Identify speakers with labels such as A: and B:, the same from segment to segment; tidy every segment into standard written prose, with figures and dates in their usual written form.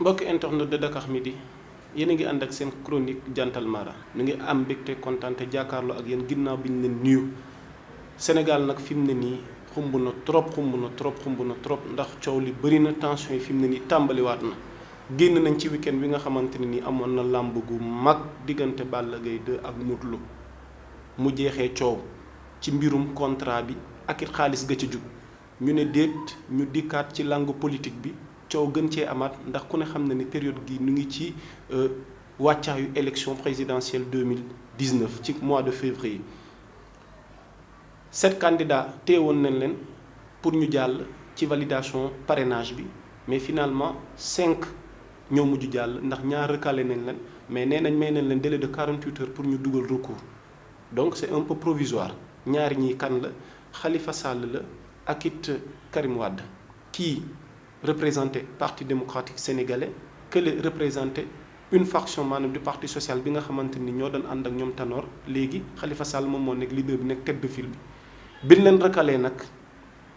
A: mbokk internet de Dakar Midi yéen a ngi ànd ak seen chronique Jantal Mara ñu ngi am mbégte kontaan te jàkkaarloo ak yéen ginnaaw bi ñu leen nuyu Sénégal nag fi mu ne nii xumb na trop ndax coow li bëri na tension yi fi mu ne nii tàmbaliwaat na génn nañ ci week-end bi nga xamante ne nii amoon na làmb gu mag diggante Balla Gaye 2 ak Modou Lo mu jeexee coow ci mbirum contrat bi ak it xaalis ga ca jug ñu ne déet ñu dikkaat ci langue politique bi coow gën cee amaat ndax ku ne xam na ni période gi ñu ngi ci wàccaayu élection présidentielle 2019 ci mois de février 7 candidats teewoon nañ leen pour ñu jàll ci validation parrainage bi mais finalement 5 ñoo mujj jàll ndax ñaar recalé nañ leen mais nee nañ may nañ leen délai de 48 heures pour ñu dugal recours donc c'est un peu provisoire ñaari ñi kan la Khalifa Sall la ak it Karim Wade kii représenté parti démocratique sénégalais kële représenté une faction maanaam du parti social bi nga xamante ni ñoo doon ànd ak ñoom Tanor léegi Khalifa Sall moom moo nekk leader bi nekk tête de file bi leen recalé nag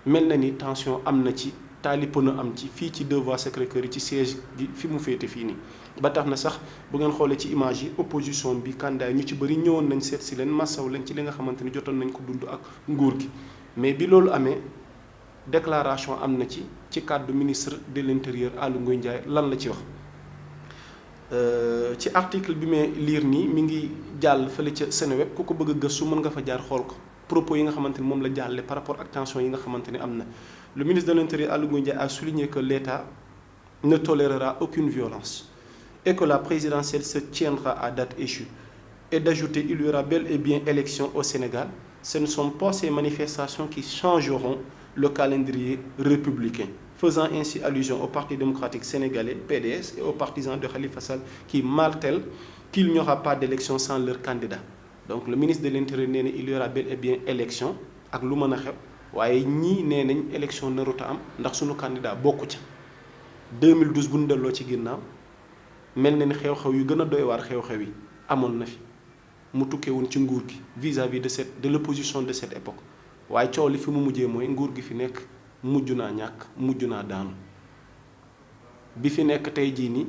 A: mel na ni tension am na ci taalipono am ci fii ci deux voies Sacré-Cœur yi ci siège gi fi mu féete fii nii ba tax na sax bu ngeen xoolee ci image yi opposition bi candidat yi ñu ci bëri ñëwoon nañ seet si leen massaw leen ci li nga xamante ni jotoon nañ ko dund ak nguur gi mais bi loolu amee déclaration am na ci kàddu ministre de l'intérieur Aly Ngouille Ndiaye lan la ci wax ci article bi may lire nii mi ngi jàll fële ca Seneweb ku ko bëgg a gëstu mën nga fa jaar xool ko propos yi nga xamante ni moom la jàlle par rapport ak tension yi nga xamante ni am na le ministre de l'intérieur Aly Ngouille Ndiaye a souligné que l'État ne tolérera aucune violence et que la présidentielle se tiendra à date échue et d'ajouter il y aura bel et bien élection au Sénégal. Ce ne sont pas ces manifestations qui changeront le calendrier républicain, faisant ainsi allusion au Parti démocratique sénégalais, PDS, et aux partisans de Khalifa Sall qui martèlent qu'il n'y aura pas d'élection sans leur candidat. Donc le ministre de l'Intérieur nee na il y aura bel et bien élection ak lu mën a xew waaye ñii nee nañ élection narut a am ndax suñu candidat bokku ca 2012 bu ñu delloo ci ginnaaw mel na ni xew-xew yu gën a doy waar xew-xew yi amoon na fi mu tukkee woon ci nguur gi vis-à-vis de l'opposition de cette époque waaye coow li fi mu mujjee mooy nguur gi fi nekk mujj naa ñàkk mujj naa daanu bi fi nekk tey jii nii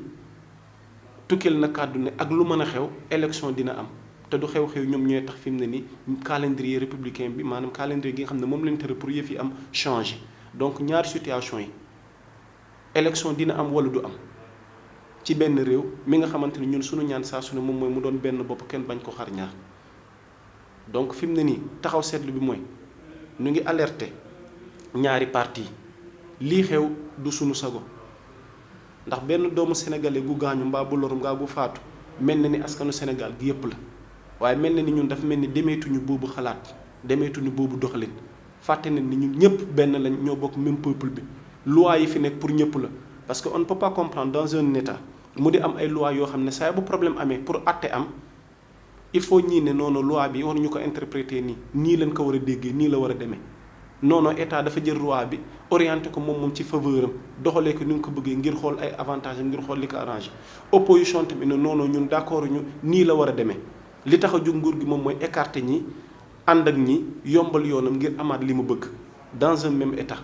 A: tukkeel na kàddu ne ak lu mën a xew élection dina am te du xew-xew ñoom ñooy tax fi mu ne ni calendrier républicain bi maanaam calendrier gi nga xam ne moom lañ tere pour yëf yi am changé donc ñaari situation yi élection dina am wala du am ci benn réew mi nga xamante ni ñun suñu ñaan saa su ne moom mooy mu doon benn bopp kenn bañ ko xar ñaar donc fi mu ne nii taxaw seetlu bi mooy ñu ngi alerté ñaari parti lii xew du suñu sago ndax benn doomu sénégalais gu gaañu mbaa bu loru mbaa bu faatu mel na ni askanu Sénégal gi yëpp la waaye mel na ni ñun dafa mel ni demeetuñu boobu xalaat demeetuñu boobu doxalin fàtte na ni ñun ñëpp benn lañ ñoo bokk même peuple bi loi yi fi nekk pour ñëpp la parce que on ne peut pas comprendre dans un état mu di am ay loi yoo xam ne saa bu problème amee pour àtte am il faut ñii ne noonu loi bi war ñu ko interpréter nii lañ ko war a déggee nii la war a demee non état dafa jël loi bi orienté ko moom ci faveur am doxalee ko ni nga ko bëggee ngir xool ay avantages ngir xool li ko arrangé opposition tamit ne non ñun d'accord ñu nii la war a demee li tax a jóg nguur gi moom mooy écarter ñi ànd ak ñi yombal yoonam ngir amaat li mu bëgg dans un même état.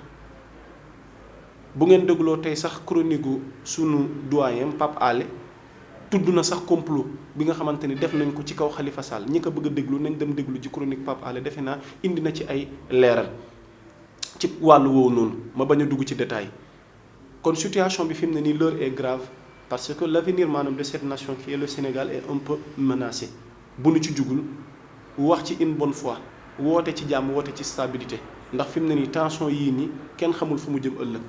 A: bu ngeen dégloo tey sax chronique gu sunu doyen Pape Alé tudd na sax complot bi nga xamante ni def nañ ko ci kaw Khalifa Sall ñi ko bëgg a déglu nañ dem déglu ci chronique Pape Alé defe naa indi na ci ay leeral ci wàllu woowu noonu ma bañ a dugg ci détail kon situation bi fi mu ne nii l'heure est grave parce que l'avenir maanaam de cette nation qui est le Sénégal est un peu menacé bu nu ci jugul wax ci une bonne fois woote ci jàmm woote ci stabilité ndax fi mu ne nii tension yii nii kenn xamul fu mu jëm ëllëg.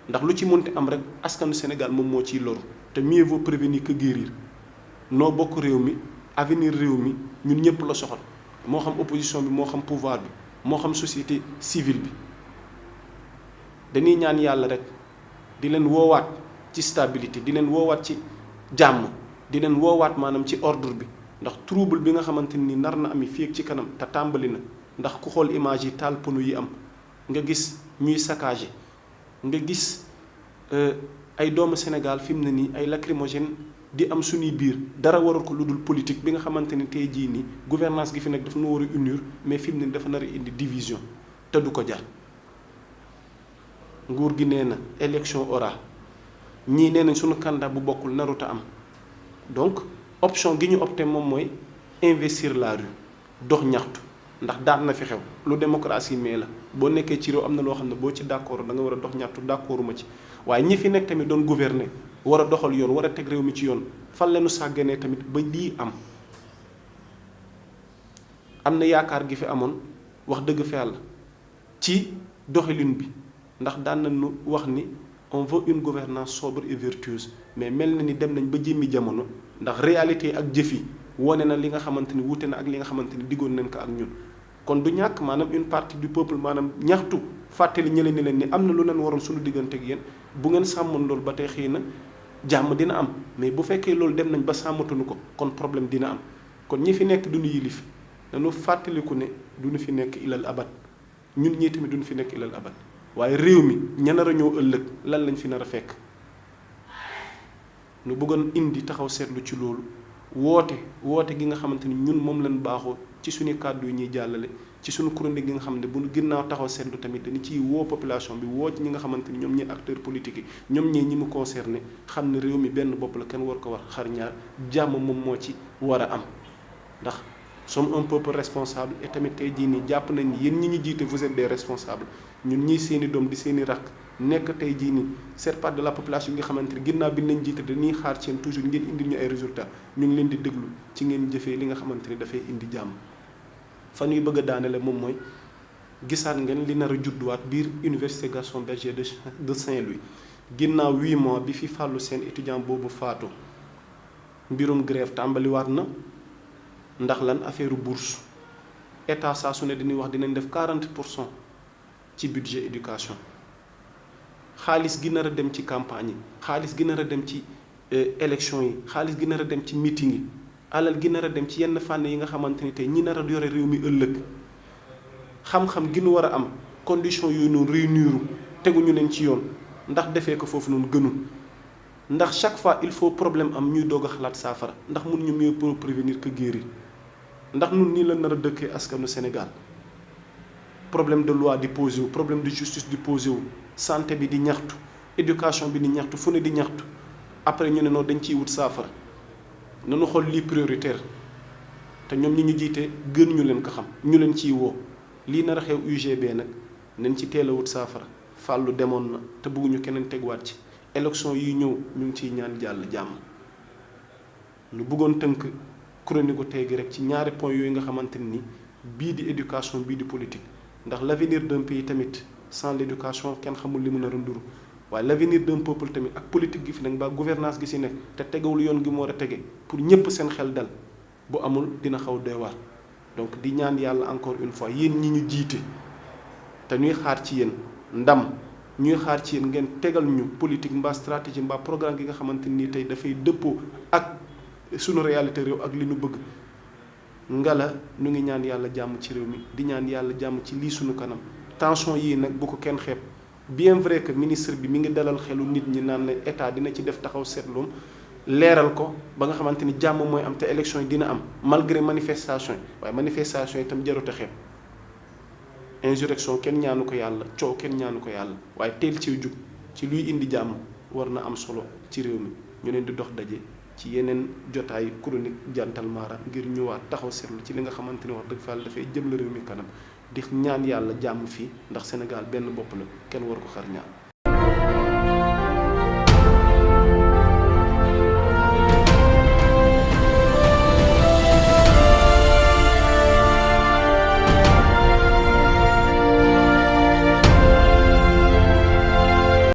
A: ndax lu ci mënti am rek askanu Sénégal moom moo ciy loru te mieux vaut prévenir que guérir noo bokk réew mi avenir réew mi ñun ñëpp la soxal moo xam opposition bi moo xam pouvoir bi moo xam société civile bi dañuy ñaan yàlla rek di leen woowaat ci stabilité di leen woowaat ci jàmm di leen woowaat maanaam ci ordre bi ndax trouble bi nga xamante ni nar na ami fii ak ci kanam te tàmbali na ndax ku xool image yi taal pono yi am nga gis ñuy saccagé nga gis ay doomu Sénégal fi mu ne nii ay lacrymogène di am suñuy biir dara waral ko lu dul politique bi nga xamante ni tey jii nii gouvernance gi fi nekk dafa na war a unir mais fi mu ne nii dafa nar a indi division te du ko jar nguur gi nee na élection aura ñii nee nañ suñu candidat bu bokkul naruta am donc option gi ñu opté moom mooy investir la rue dox ñaxtu ndax daan na fi xew lu démocratie mais la boo nekkee ci réew am na loo xam ne boo ci d'accord da nga war a dox ñaxtu d'accorduma ci waaye ñi fi nekk tamit doon gouverner war a doxal yoon war a teg réew mi ci yoon fan leenu sàgganee tamit ba lii am na yaakaar gi fi amoon wax dëgg fa yàlla ci doxalin bi ndax daan nañu wax ni on veut une gouvernance sobre et vertueuse mais mel na ni dem nañ ba jëmmi jamono ndax réalité ak jëf yi wone na li nga xamante ni wuute na ak li nga xamante ni diggoon nañ ko ak ñun kon du ñàkk maanaam une partie du peuple maanaam ñaxtu fàttali ñële ni leen ni am na lu leen waroon suñu diggante ak yéen bu ngeen sàmmoon loolu ba tey xëy na jàmm dina am mais bu fekkee loolu dem nañ ba sàmmatuñu ko kon problème dina am kon ñi fi nekk duñu yilif dañu fàttaliku ne duñu fi nekk ilal abat ñun ñii tamit duñu fi nekk ilal abat waaye réew mi ña nar a ñëw ëllëg lan lañ fi nar a fekk nu bëggoon indi taxaw seetlu ci loolu woote gi nga xamante ni ñun moom lañ baaxoo ci suñu kàddu yi ñuy jàllale ci suñu chronique gi nga xam ne bu ñu ginnaaw taxaw seetlu tamit dañu ciy woo population bi woo ci ñi nga xamante ni ñoom ñi acteurs politiques yi ñoom ñi mu concerné xam ne réew mi benn bopp la kenn war ko war xar ñaar jàmm moom moo ci war a am ndax sommes un peuple responsable et tamit tey jii nii jàpp nañ ni yéen ñi ñu jiite vous êtes des responsables ñun ñii seeni doom di seeni rakk nekk tey jii nii cette part de la population yi nga xamante ni ginnaaw bi nañ jiite dañuy xaar ci yéen toujours ngeen indil ñu ay résultats ñu ngi leen di déglu ci ngeen jëfee li nga xamante ni dafay indi jàmm fan yu bëgg a daanele moom mooy gisaat ngeen li nar a judduwaat biir université Gaston Berger de Saint-Louis ginnaaw 8 mois bi fi fàllu seen étudiant boobu faatu mbirum grève tàmbaliwaat na ndax lan affaire bourse état saa su ne dañuy wax dinañ def 40% ci budget éducation xaalis gi nar a dem ci campagne yi xaalis gi nar a dem ci élection yi xaalis gi nar a dem ci meeting yi alal gi nar a dem ci yenn fànn yi nga xamante ni tey ñi nar a yore réew mi ëllëg xam-xam gi nu war a am condition yooyu noonu réuniru teguñu leen ci yoon ndax defee ko foofu noonu gënul ndax chaque fois il faut problème am ñuy doog a xalaat saafara ndax mënuñu mieux pour prévenir que guérir ndax nun nii la nar a dëkkee askanu Sénégal problème de loi di posé wu problème de justice di posé wu santé bi di ñaxtu éducation bi di ñaxtu fu ne di ñaxtu après ñu ne noonu dañ ciy wut saafara nanu xool lii prioritaire te ñoom ñi ñu jiite gën ñu leen ko xam ñu leen ciy woo lii nar a xew UGB nag nañ ci teel a wut saafara fàllu demoon na te bëgguñu keneen tegwaat ci élection yi ñëw ñu ngi ciy ñaan jàll jàmm ñu bëggoon tënk chronique gu tey gi rek ci ñaari point yooyu nga xamante ni bii di éducation bii di politique ndax l'avenir d'un pays tamit sans l'éducation kenn xamul li mu nar a nduru waaye l'avenir d'un peuple tamit ak politique gi fi nekk ba gouvernance gi si nekk te tegawul yoon gi mu war a tege pour ñëpp seen xel dal bu amul dina xaw doy waar donc di ñaan yàlla encore une fois yéen ñi ñu jiite te ñuy xaar ci yéen ndam ñuy xaar ci yéen ngeen tegal ñu politique mbaa stratégie mbaa programme gi nga xamante nii tey dafay dëppoo ak sunu réalité réew ak li nu bëgg ngala ñu ngi ñaan yàlla jàmm ci réew mi di ñaan yàlla jàmm ci lii sunu kanam tension yii nag bu ko kenn xeeb bien vrai que ministre bi mi ngi dalal xelu nit ñi naan ne état dina ci def taxaw seetloom leeral ko ba nga xamante ni jàmm mooy am te élection yi dina am malgré manifestation yi waaye manifestation yi itam jarut a xeeb insurrection kenn ñaanu ko yàlla coow kenn ñaanu ko yàlla waaye teel ci jug ci luy indi jàmm war na am solo ci réew mi ñu leen di dox daje ci yeneen jotaay chronique jantal mara ngir ñëwaat taxaw seetlu ci li nga xamante ni wax dëgg fa yàlla dafay jëm la réew mi kanam di ñaan yàlla jàmm fii ndax Sénégal benn bopp la kenn war ko xar ñaar